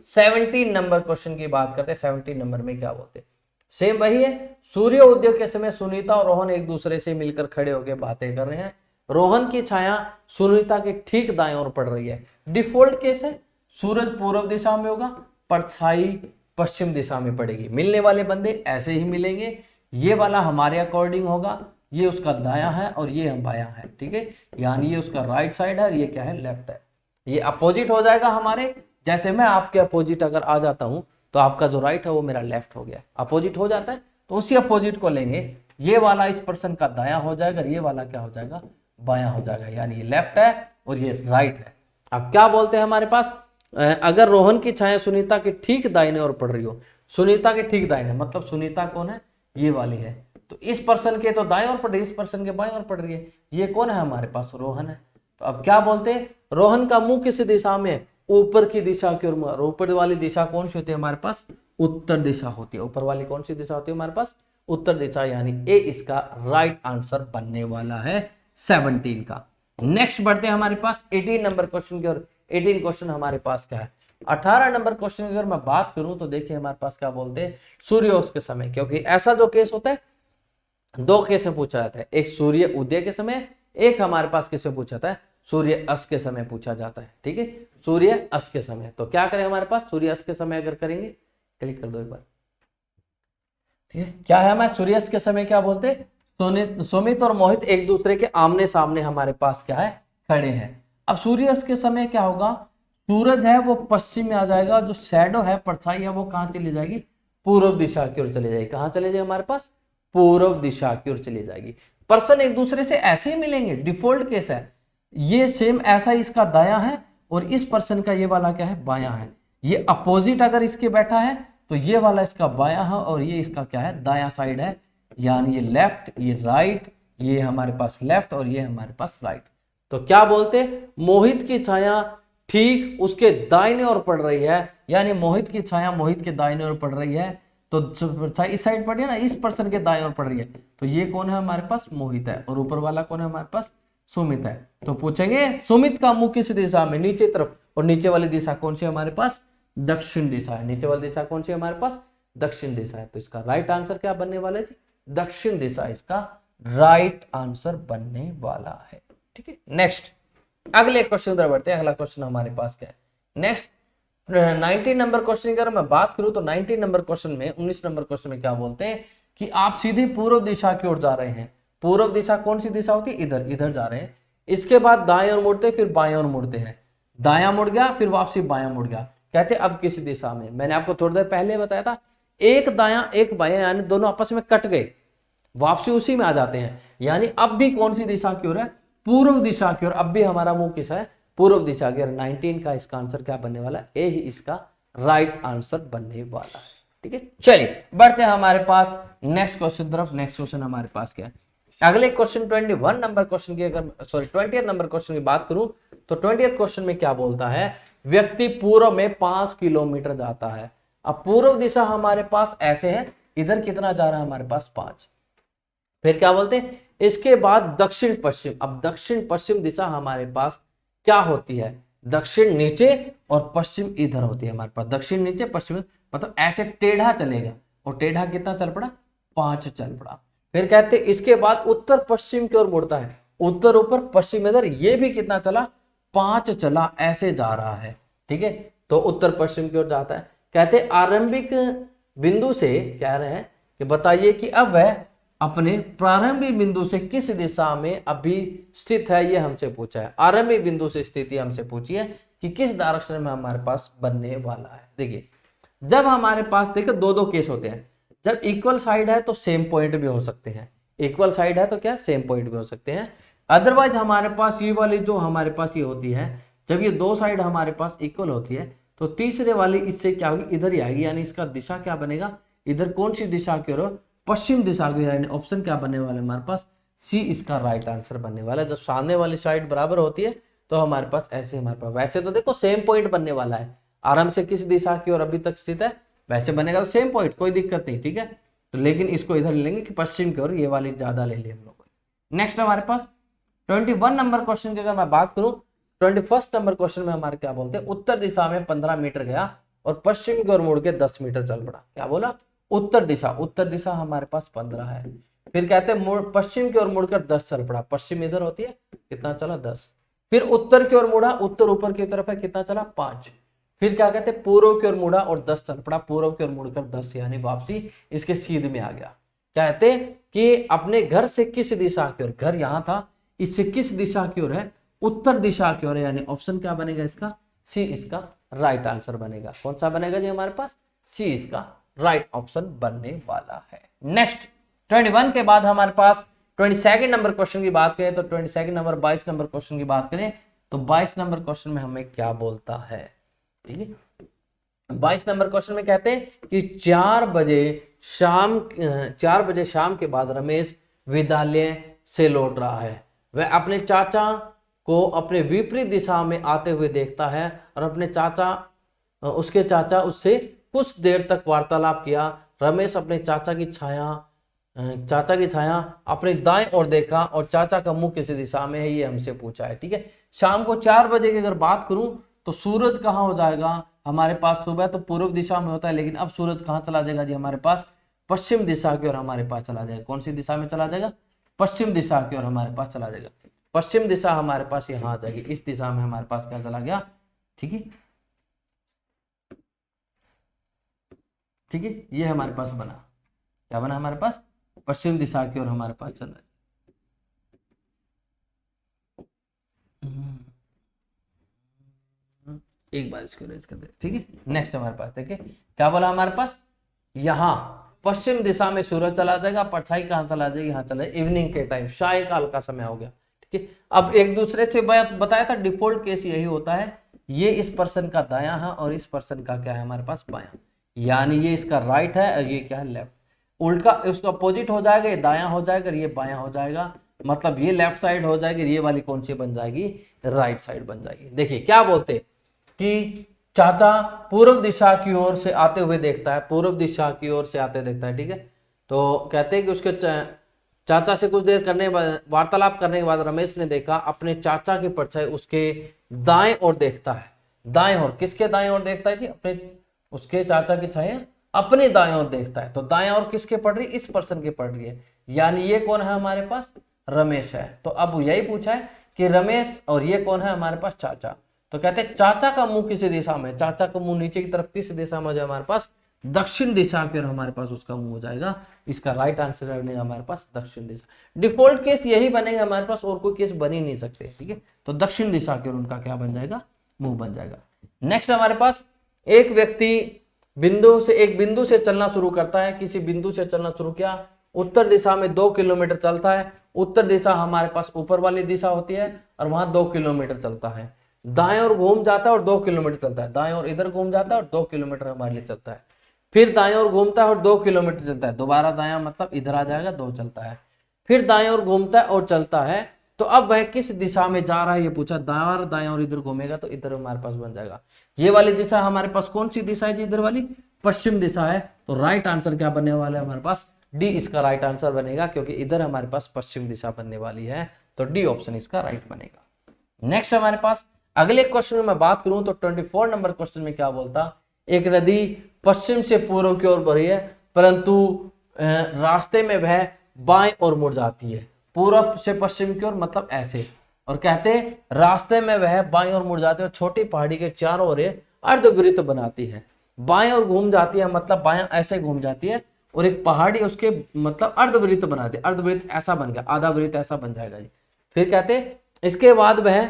17 नंबर क्वेश्चन की बात करते हैं, 17 नंबर में क्या बोलते हैं, सेम वही है, सूर्य उदय के समय सुनीता और रोहन एक दूसरे से मिलकर खड़े होकर बातें कर रहे हैं, रोहन की छाया सुनीता के ठीक दाएं ओर पड़ रही है, डिफॉल्ट केस है सूरज पूर्व दिशा में होगा, परछाई पश्चिम दिशा में पड़ेगी, मिलने वाले बंदे ऐसे ही मिलेंगे, ये वाला हमारे अकॉर्डिंग होगा, ये उसका दायां है और ये बायां है, ठीक है, यानी ये उसका राइट साइड है और ये क्या है लेफ्ट है, ये अपोजिट हो जाएगा हमारे, जैसे मैं आपके अपोजिट अगर आ जाता हूं तो आपका जो राइट है वो मेरा लेफ्ट हो गया, अपोजिट हो जाता है, तो उसी अपोजिट को लेंगे, ये वाला इस पर्सन का दायां हो जाएगा, ये वाला क्या हो जाएगा बायां हो जाएगा, यानी ये लेफ्ट है और ये राइट है। अब क्या बोलते हैं हमारे पास, अगर रोहन की छाया सुनीता के ठीक दाहिने ओर पड़ रही हो, सुनीता के ठीक दाहिने मतलब सुनीता कौन है, ये वाली है, तो इस पर्सन के तो दाएं ओर पड़ रही है, इस पर्सन के बाएं ओर पड़ रही है, ये कौन है हमारे पास रोहन है, तो अब क्या बोलते हैं रोहन का मुंह किस दिशा में, ऊपर की दिशा की ओर, ऊपर वाली दिशा कौन सी होती है हमारे पास, उत्तर दिशा होती है, ऊपर वाली कौन सी दिशा होती है हमारे पास उत्तर दिशा, यानी ए इसका राइट आंसर बनने वाला है 17 का। नेक्स्ट बढ़ते हैं हमारे पास 18 नंबर क्वेश्चन की ओर, 18 क्वेश्चन हमारे पास क्या है, 18 नंबर क्वेश्चन की अगर मैं बात करूं तो देखिए हमारे पास क्या बोलते हैं सूर्योदय के समय, क्योंकि ऐसा जो केस होता है दो केस में पूछा जाता है, एक सूर्य उदय के समय, एक हमारे पास किस में पूछा जाता है सूर्य अस्त के समय पूछा जाता है, ठीक है, सूर्य अस्त के समय, तो क्या करें हमारे पास सूर्य अस्त के समय अगर करेंगे, क्लिक कर दो एक बार, ठीक है, क्या है हमारे सूर्यास्त के समय क्या बोलते हैं, सुमित और मोहित एक दूसरे के आमने सामने हमारे पास क्या है खड़े हैं, अब सूर्यास्त के समय क्या होगा, सूरज है वो पश्चिम में आ जाएगा, जो शैडो है परछाई है वो कहां चली जाएगी, पूर्व दिशा की ओर चली जाएगी, कहां चले जाएगी हमारे पास पूर्व दिशा की ओर चली जाएगी, पर्सन एक दूसरे से ऐसे ही मिलेंगे, डिफॉल्ट केस है, ये सेम ऐसा ही इसका दायां है और इस पर्सन का ये वाला क्या है बायां है, ये अपोजिट अगर इसके बैठा है तो ये वाला इसका बायां है और ये इसका क्या है दायां साइड है, यानी ये लेफ्ट ये राइट, ये हमारे पास लेफ्ट और ये हमारे पास राइट, तो क्या बोलते मोहित की छाया ठीक उसके दाहिने ओर पड़ रही है, यानी मोहित की छाया मोहित के दाहिने ओर पड़ रही है, तो इस साइड पड़ रही है ना, इस पर्सन के दाएं ओर पड़ रही है, तो ये कौन है हमारे पास मोहित है और ऊपर वाला कौन है हमारे पास सुमित है, तो पूछेंगे सुमित का मुंह किस दिशा में, नीचे तरफ, और नीचे वाली दिशा कौन सी हमारे पास दक्षिण दिशा है, नीचे वाली दिशा कौन सी हमारे पास दक्षिण दिशा है, तो इसका राइट आंसर क्या बनने वाला है जी दक्षिण दिशा इसका राइट आंसर बनने वाला है, ठीक है। नेक्स्ट अगले क्वेश्चन उधर बढ़ते हैं, अगला क्वेश्चन हमारे पास क्या है, नेक्स्ट 19 नंबर क्वेश्चन की अगर मैं बात करूं तो 19 नंबर क्वेश्चन में 19 नंबर क्वेश्चन में क्या बोलते हैं कि आप सीधे पूर्व दिशा की ओर जा रहे हैं, पूर्व दिशा कौन सी दिशा होती है, इधर इधर जा रहे हैं, इसके बाद दाएं ओर मुड़ते फिर बाएं ओर मुड़ते हैं, दायां मुड़ गया फिर वापसी बायां मुड़ गया। कहते अब किस दिशा में, मैंने आपको थोड़ी देर पहले बताया था, एक दायां एक बायां यानी दोनों आपस में कट गए, वापसी उसी में आ जाते हैं। यानी अब भी कौन सी दिशा की ओर है, पूर्व दिशा की ओर। अब भी हमारा मुंह किस है, पूर्व दिशा की ओर। 19 का इसका आंसर क्या बनने वाला है, ए ही इसका राइट आंसर बनने वाला है। ठीक है, चलिए बढ़ते हैं हमारे पास नेक्स्ट क्वेश्चन तरफ। नेक्स्ट क्वेश्चन हमारे पास क्या है, अगले क्वेश्चन 21 नंबर क्वेश्चन की, अगर सॉरी 20 नंबर क्वेश्चन की बात करूं तो 20 क्वेश्चन में क्या बोलता है, व्यक्ति पूर्व में 5 किलोमीटर जाता है। अब पूर्व दिशा हमारे पास ऐसे है, इधर कितना जा रहा है हमारे पास 5। फिर क्या बोलते हैं, इसके बाद दक्षिण पश्चिम। अब दक्षिण पश्चिम दिशा हमारे पास क्या होती है, दक्षिण नीचे और पश्चिम इधर होती है हमारे पास। दक्षिण नीचे पश्चिम मतलब ऐसे टेढ़ा चलेगा, और टेढ़ा कितना चल पड़ा, 5 चल पड़ा। फिर कहते हैं इसके बाद उत्तर पश्चिम की ओर मुड़ता है, उत्तर ऊपर पश्चिम इधर, ये भी कितना चला, 5 चला, ऐसे जा रहा है। ठीक है, तो उत्तर पश्चिम की ओर जाता है। कहते आरंभिक बिंदु से कह रहे हैं कि बताइए कि अब वह अपने प्रारंभिक बिंदु से किस दिशा में अभी स्थित है, ये हमसे पूछा है। आरंभिक बिंदु से स्थिति हमसे पूछी है कि किस डायरेक्शन में हमारे पास बनने वाला है। देखिए जब हमारे पास देखो दो केस होते हैं, जब इक्वल साइड है तो सेम पॉइंट भी हो सकते हैं, इक्वल साइड है तो क्या सेम पॉइंट भी हो सकते हैं। अदरवाइज हमारे पास ये वाली जो हमारे पास ये होती है, जब ये दो साइड हमारे पास इक्वल होती है तो तीसरे वाली इससे क्या होगी, इधर ही आएगी। यानी इसका दिशा क्या बनेगा, इधर कौन सी दिशा की ओर, पश्चिम दिशा की। यानी ऑप्शन क्या बनने वाला है हमारे पास, सी इसका राइट आंसर बनने वाला है। जब सामने वाली साइड बराबर होती है तो हमारे पास ऐसे हमारे पास, वैसे तो देखो सेम पॉइंट बनने वाला है, आराम से किस दिशा की ओर अभी तक स्थित है वैसे बनेगा तो सेम पॉइंट, कोई दिक्कत नहीं। ठीक है, तो लेकिन इसको इधर ले लेंगे कि पश्चिम की ओर, ये वाली ज्यादा ले ली हम लोग। नेक्स्ट हमारे पास 21 नंबर क्वेश्चन की अगर मैं बात करूं, 21 नंबर क्वेश्चन में हमारे क्या बोलते हैं, उत्तर दिशा में 15 मीटर गया और पश्चिम की ओर मुड़ के 10 मीटर चल पड़ा। क्या बोला, उत्तर दिशा हमारे पास 15 है। फिर कहते हैं पश्चिम की ओर मुड़कर 10 चल पड़ा, पश्चिम इधर होती है, कितना चला 10। फिर उत्तर की ओर मुड़ा, उत्तर ऊपर की तरफ है, कितना चला 5। फिर क्या कहते हैं पूर्व की ओर मुड़ा और 10 चल पड़ा, पूर्व की ओर मुड़कर 10 यानी वापसी इसके सीध में आ गया। कहते हैं कि अपने घर से किस दिशा की ओर, घर यहां था, इससे किस दिशा की ओर है, उत्तर दिशा की ओर। यानी ऑप्शन क्या बनेगा इसका, सी इसका राइट आंसर बनेगा। कौन सा बनेगा जी हमारे पास, सी इसका राइट ऑप्शन बनने वाला है। नेक्स्ट 21 के बाद हमारे पास 22 नंबर क्वेश्चन की बात करें तो 22 नंबर 22 नंबर क्वेश्चन की बात करें तो 22 नंबर क्वेश्चन में हमें क्या बोलता है। ठीक है, 22 नंबर क्वेश्चन में कहते हैं कि 4 बजे शाम के बाद रमेश विद्यालय से लौट रहा है। वह अपने चाचा को अपने विपरीत दिशा में आते हुए देखता है और उसके चाचा उससे कुछ देर तक वार्तालाप किया। रमेश अपने चाचा की छाया अपने दाएं ओर देखा और चाचा का मुंह किस दिशा में है, ये हमसे पूछा है। ठीक है, शाम को 4 बजे की अगर बात करूं तो सूरज कहाँ हो जाएगा हमारे पास, सुबह तो पूर्व दिशा में होता है लेकिन अब सूरज कहाँ चला जाएगा जी हमारे पास, पश्चिम दिशा की ओर हमारे पास चला जाएगा। कौन सी दिशा में चला जाएगा, पश्चिम दिशा की ओर हमारे पास चला जाएगा। पश्चिम दिशा हमारे पास यहाँ आ जाएगी, इस दिशा में हमारे पास क्या चला गया। ठीक है, ठीक है, ये हमारे पास बना, क्या बना हमारे पास, पश्चिम दिशा की ओर हमारे पास चल रहा है। एक बार इसको रेज कर दे। ठीक है, नेक्स्ट हमारे पास देखिए क्या बोला हमारे पास, यहाँ पश्चिम दिशा में सूरज चला जाएगा, परछाई कहाँ चला जाएगी, यहाँ चला जाएगा इवनिंग के टाइम, सायकाल का समय हो गया। ठीक है, अब एक दूसरे से बताया था डिफॉल्ट केस यही होता है, ये इस पर्सन का दायां है और इस पर्सन का क्या है हमारे पास बायां, यानी ये इसका राइट है और ये क्या है लेफ्ट। उल्टा उसका अपोजिट हो जाएगा, ये दायां हो जाएगा ये बायां हो जाएगा, मतलब ये लेफ्ट साइड हो जाएगी, ये वाली कौन सी बन जाएगी, राइट साइड बन जाएगी। देखिए क्या बोलते कि चाचा पूर्व दिशा की ओर से आते हुए देखता है, पूर्व दिशा की ओर से आते देखता है। ठीक है, तो कहते हैं कि उसके चाचा से कुछ देर वार्तालाप करने के बाद रमेश ने देखा अपने चाचा की परछाई उसके दाएं ओर देखता है। दाएं ओर, किसके दाएं ओर देखता है जी, अपने उसके चाचा की छाया अपने दाएं ओर देखता है। तो दाएं ओर किसके पड़ रही, इस पर्सन की पड़ रही है, यानी ये कौन है हमारे पास, रमेश है। तो अब यही पूछा है कि रमेश और ये कौन है हमारे पास, चाचा। तो कहते हैं चाचा का मुंह किस दिशा में, चाचा का मुंह नीचे की तरफ किस दिशा में जो हमारे पास, दक्षिण दिशा की ओर हमारे पास उसका मुंह हो जाएगा। इसका राइट आंसर बनेगा हमारे पास दक्षिण दिशा। डिफॉल्ट केस यही बनेगा हमारे पास, और कोई केस बन ही नहीं सकते, ठीक है। तो दक्षिण दिशा की ओर उनका क्या बन जाएगा, मुंह बन जाएगा। नेक्स्ट हमारे पास एक व्यक्ति एक बिंदु से चलना शुरू करता है, किसी बिंदु से चलना शुरू किया, उत्तर दिशा में 2 किलोमीटर चलता है। उत्तर दिशा हमारे पास ऊपर वाली दिशा होती है और वहां 2 किलोमीटर चलता है। दाएं और घूम जाता है और 2 किलोमीटर चलता है। दाएं और इधर घूम जाता है और 2 किलोमीटर हमारे लिए चलता है। फिर दाएं और घूमता है और 2 किलोमीटर चलता है। दोबारा दायां मतलब इधर आ जाएगा, 2 चलता है। फिर दाएं और घूमता है और चलता है। तो अब वह किस दिशा में जा रहा है ये पूछा। दाएं और इधर घूमेगा तो इधर हमारे पास बन जाएगा। ये वाली दिशा हमारे पास कौन सी दिशा है जी, इधर वाली पश्चिम दिशा है। तो राइट आंसर क्या बनने वाला है हमारे पास, डी इसका राइट आंसर बनेगा, क्योंकि इधर हमारे पास पश्चिम दिशा बनने वाली है। तो डी ऑप्शन इसका राइट बनेगा। नेक्स्ट हमारे पास अगले क्वेश्चन में मैं बात करूं तो 24 नंबर क्वेश्चन में क्या बोलता, एक नदी पश्चिम से पूर्व की ओर बढ़ी है, परंतु रास्ते में वह बाएं ओर मुड़ जाती है। पूर्व से पश्चिम की ओर मतलब ऐसे, और कहते रास्ते में वह बाएं ओर मुड़ जाती है और छोटी पहाड़ी के चारों ओर अर्धवृत्त बनाती है। बाएं ओर घूम जाती है मतलब बाएं ऐसे घूम जाती है, और एक पहाड़ी उसके मतलब अर्धवृत्त बनाती है। अर्धवृत्त ऐसा बन गया, आधा वृत्त ऐसा बन जाएगा जी। फिर कहते इसके बाद वह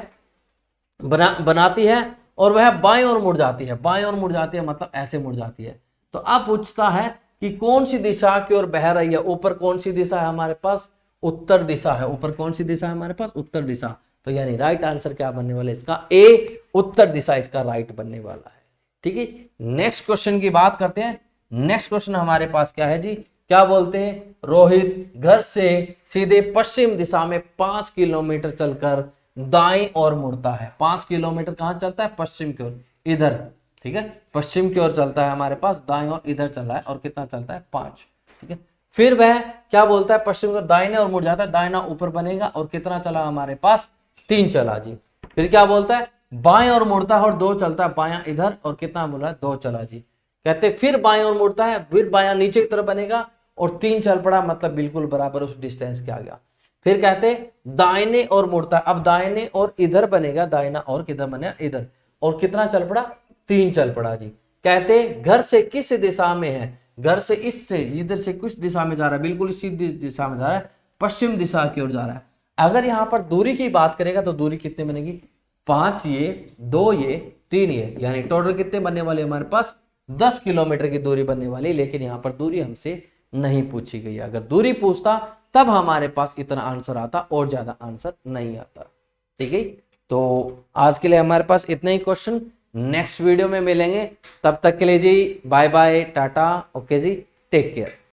बनाती है और वह बाएं ओर मुड़ जाती है। बाएं ओर मुड़ जाती है मतलब ऐसे मुड़ जाती है। तो अब पूछता है कि कौन सी दिशा की ओर बह रही है। ऊपर कौन सी दिशा है हमारे पास, उत्तर दिशा है। ऊपर कौन सी दिशा है हमारे पास, उत्तर दिशा। तो यानी राइट आंसर क्या बनने वाला है इसका, ए उत्तर दिशा इसका राइट बनने वाला है, ठीक है। नेक्स्ट क्वेश्चन की बात करते हैं। नेक्स्ट क्वेश्चन हमारे पास क्या है जी, क्या बोलते हैं, रोहित घर से सीधे पश्चिम दिशा में 5 किलोमीटर चलकर दाएं ओर मुड़ता है। 5 किलोमीटर कहां चलता है, पश्चिम की ओर, इधर, ठीक है। पश्चिम की ओर चलता है हमारे पास, दाएं ओर इधर चल रहा है, और कितना चलता है, 5, ठीक है। फिर वह क्या बोलता है, पश्चिम की ओर दाहिने ओर मुड़ जाता है। दाहिना ऊपर बनेगा, और कितना चला हमारे पास, 3 चला जी। फिर क्या बोलता है, बाएं ओर मुड़ता है और 2 चलता है। बायां इधर, और कितना बोला है, 2 चला जी। कहते फिर बाएं ओर मुड़ता है, फिर बायां नीचे की तरफ बनेगा और 3 चल पड़ा, मतलब बिल्कुल बराबर उस डिस्टेंस के आ गया। फिर कहते दाहिने और मुड़ता है। अब दाहिने और इधर बनेगा, दाहिना और किधर बनेगा, इधर, और कितना चल पड़ा, 3 चल पड़ा जी। कहते घर से किस दिशा में है, घर से इससे इधर से कुछ दिशा में जा रहा है, बिल्कुल इसी दिशा में जा रहा है, पश्चिम दिशा की ओर जा रहा है। अगर यहां पर दूरी की बात करेगा तो दूरी कितनी बनेगी, 5 ये, 2 ये, 3 ये, यानी टोटल कितने बनने वाले हमारे पास, 10 किलोमीटर की दूरी बनने वाली। लेकिन यहाँ पर दूरी हमसे नहीं पूछी गई। अगर दूरी पूछता तब हमारे पास इतना आंसर आता, और ज्यादा आंसर नहीं आता, ठीक है। तो आज के लिए हमारे पास इतने ही क्वेश्चन, नेक्स्ट वीडियो में मिलेंगे। तब तक के लिए जी बाय बाय, टाटा, ओके जी, टेक केयर।